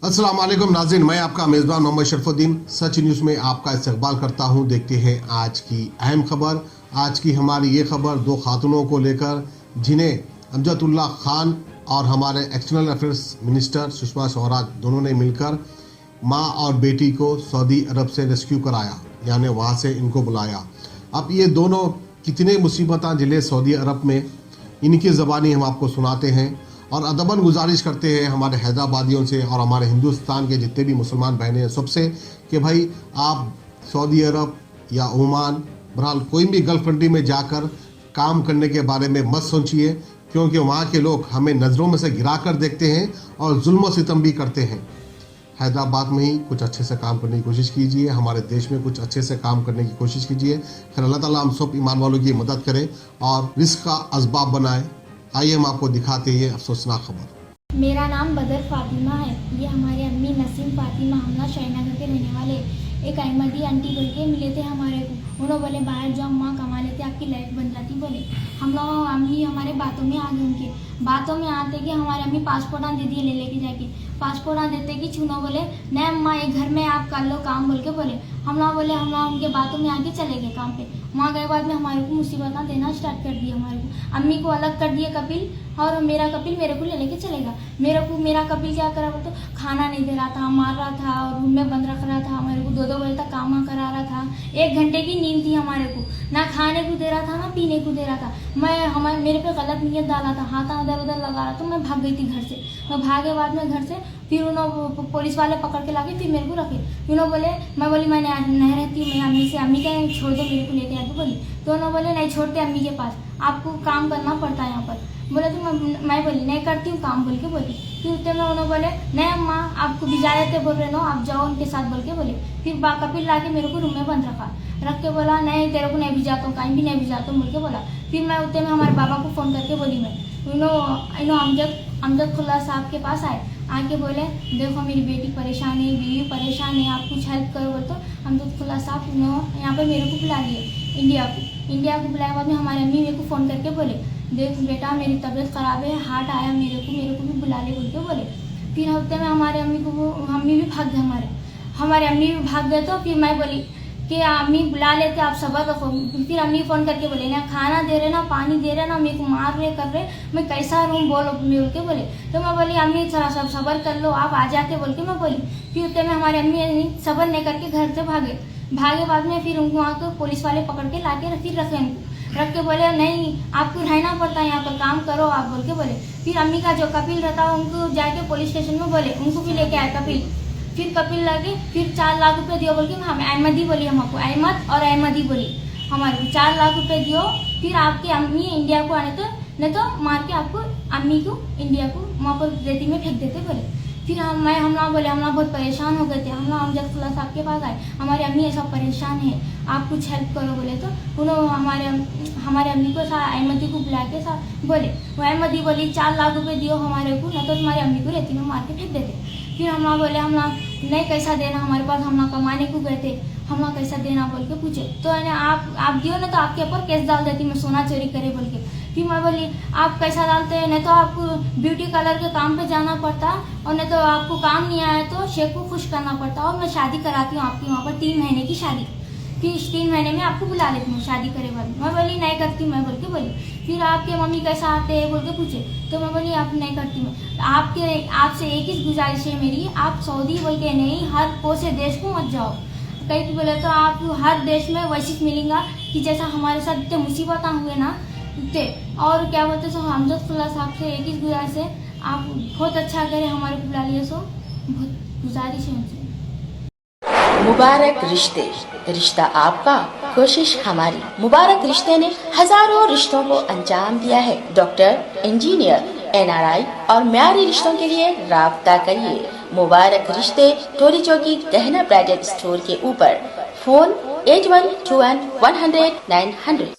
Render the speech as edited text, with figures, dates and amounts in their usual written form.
अस्सलाम वालेकुम नाज़रीन, मैं आपका मेज़बान मोहम्मद शरफुद्दीन सच न्यूज़ में आपका इस्तकबाल करता हूं। देखते हैं आज की अहम खबर। आज की हमारी ये खबर दो खातूनों को लेकर जिन्हें अमजदुल्ला खान और हमारे external affairs minister Sushma Swaraj दोनों ने मिलकर माँ और बेटी को सऊदी अरब से रेस्क्यू कराया, यानी वहाँ से इनको बुलाया। अब ये दोनों कितने मुसीबत झेले सऊदी अरब में, इनकी ज़बानी हम आपको सुनाते हैं और अदबन गुजारिश करते हैं हमारे हैदराबादियों से और हमारे हिंदुस्तान के जितने भी मुसलमान बहनें हैं सबसे कि भाई आप सऊदी अरब या ओमान, बहरहाल कोई भी गल्फ़ कंट्री में जाकर काम करने के बारे में मत सोचिए, क्योंकि वहाँ के लोग हमें नज़रों में से गिरा कर देखते हैं और जुल्म सितम भी करते हैं। हैदराबाद में ही कुछ अच्छे से काम करने की कोशिश कीजिए, हमारे देश में कुछ अच्छे से काम करने की कोशिश कीजिए। खैर अल्लाह ताला हम सब ईमान वालों की मदद करे और रिस्क का असबाब बनाए। आइए हम आपको दिखाते हैं अफसोसनाक खबर। मेरा नाम बदर फातिमा है। ये हमारे अम्मी नसीम फातिमा हमला श्रीनगर के रहने वाले एक अहमदी आंटी बोल के मिले थे हमारे को। उन्होंने बोले बाहर जाओ माँ कमा लेते आपकी लाइफ बन जाती। बोले हम लोग अम्मी हमारे बातों में आ गए, उनके बातों में आते कि हमारे अम्मी पासपोर्ट दे दिए ले लेके जाके। पासपोर्ट देते कि चुनो बोले नहीं अम्मा ये घर में आप कर लो काम बोल के बोले। हम लोग बोले हम लोग उनके बातों में आके चले गए काम पे। वहाँ गए बाद में हमारे को मुसीबत देना स्टार्ट कर दिया। हमारे को अम्मी को अलग कर दिए कपिल, और मेरा कपिल मेरे को ले लेके चलेगा। मेरा कपिल क्या करा बोल तो खाना नहीं दे रहा था, मार रहा था और रूम में बंद रख रहा था। हमारे को 2-2 बजे तक काम करा रहा था। 1 घंटे की नींद थी हमारे को, ना खाने को दे रहा था ना पीने को दे रहा था। मेरे पे गलत नीयत डाला था, हाथ उधर उधर लगा रहा था। मैं भाग गई थी घर से। मैं भागे बाद में घर से, फिर उन्होंने पुलिस वाले पकड़ के लाके फिर मेरे को रखे। उन्होंने बोले मैं बोली मैं नहीं रहती हूँ मैं अम्मी से, अम्मी का छोड़ दो मेरे को लेके आके बोली। तो उन्होंने बोले नहीं छोड़ते अम्मी के पास, आपको काम करना पड़ता है यहाँ पर। बोले तो मैं बोली नहीं करती हूँ काम बोल के बोली। फिर उतने में उन्होंने बोले नहीं अम्मा आपको भिजा देते बोल रहे नो, आप जाओ उनके साथ बोल के बोले। फिर कपिल ला के मेरे को रूम में बंद रख के बोला नहीं तेरे को नहीं भिजाता हूँ, कहीं भी नहीं भिजाता हूँ बोल के बोला। फिर मैं उतने में हमारे बाबा को फ़ोन करके बोली मैं अमजद खुल्ला साहब के पास आके बोले देखो मेरी बेटी परेशान है, बीवी परेशान है, आप कुछ हेल्प करो बोल। तो अमजद खुल्ला साहब यहाँ पे मेरे को बुला लिए इंडिया को बुलाया बाद में हमारे अम्मी मेरे को फ़ोन करके बोले देख बेटा मेरी तबीयत ख़राब है, हार्ट आया मेरे को भी बुला ले बोल के बोले। फिर हफ्ते में हमारे अम्मी भी भाग गए, हमारे अम्मी भी भाग गए। तो फिर मैं बोली कि अम्मी बुला लेते आप सब्र रखो। फिर अम्मी फ़ोन करके बोले ना खाना दे रहे ना पानी दे रहे ना, मेरे को मार रहे कर रहे, मैं कैसा रूम बोल के बोले। तो मैं बोली अम्मी थोड़ा सब सब्र कर लो आप आ जाते बोल के मैं बोली। फिर उतने में हमारे अम्मी सब्र नहीं करके घर से भागे बाद में फिर उनको वहाँ को पुलिस वाले पकड़ के लाके फिर रख के बोले नहीं आपको रहना पड़ता है यहाँ पर, काम करो आप बोल के बोले। फिर अम्मी का जो कपिल रहता उनको जाके पुलिस स्टेशन में बोले, उनको भी लेके आए कपिल। फिर कपिल लगे फिर 4 लाख रुपए दियो बोल के हम अहमदी बोली, हमको अहमद और अहमदी बोली हमारे को 4 लाख रुपए दियो। फिर आपकी अम्मी इंडिया को आने तो नहीं तो मार के आपको अम्मी को इंडिया को वहाँ पर रेती में फेंक देते बोले। फिर हम लोग बोले हम लोग बहुत परेशान हो गए थे। हम लोग अमजद खुल्ला साहब के पास आए, हमारे अम्मी ऐसा परेशान है आप कुछ हेल्प करो बोले। तो उन्होंने हमारे अम्मी को अहमदी को बुला के बोले, वो अहमदी बोली 4 लाख रुपए दियो हमारे को, न तो तुम्हारी अम्मी को रेती में मार के फेंक देते। फिर हम लोग बोले हम लोग नहीं कैसा देना हमारे पास, हम लोग कमाने को गए थे, हम लोग कैसा देना बोल के पूछे। तो आप दियो ना तो आपके ऊपर केस डाल देती मैं सोना चोरी करे बोल के। फिर मैं बोली आप कैसा डालते हैं, नहीं तो आपको ब्यूटी पार्लर के काम पे जाना पड़ता और नहीं तो आपको काम नहीं आया तो शेख को खुश करना पड़ता और मैं शादी कराती हूँ आपकी वहाँ पर 3 महीने की शादी, फिर 3 महीने में आपको बुला लेती हूँ शादी करे वाली। मैं बोली नहीं करती मैं बोल के बोली। फिर आपके मम्मी कैसा आते हैं बोल के पूछे। तो मैं बोली आप नहीं करती मैं, आपसे एक ही गुजारिश है मेरी, आप सऊदी बोल के नहीं हर कोसे देश को मत जाओ। कहीं बोले तो आपको हर देश में वैसे मिलेगा कि जैसा हमारे साथ इतने मुसीबत हुए ना उतने। और क्या बोलते सो अमजद खुल्ला साहब से एक ही गुजारिश है, आप बहुत अच्छा करें हमारे को बुला लिए, सो बहुत गुजारिश है उनसे। मुबारक रिश्ते, रिश्ता आपका कोशिश हमारी। मुबारक रिश्ते ने हजारों रिश्तों को अंजाम दिया है। डॉक्टर, इंजीनियर, NRI और म्यारी रिश्तों के लिए राब्ता करिए। मुबारक रिश्ते टोली चौकी गहना ब्राइडल स्टोर के ऊपर। फोन 8121 100 900।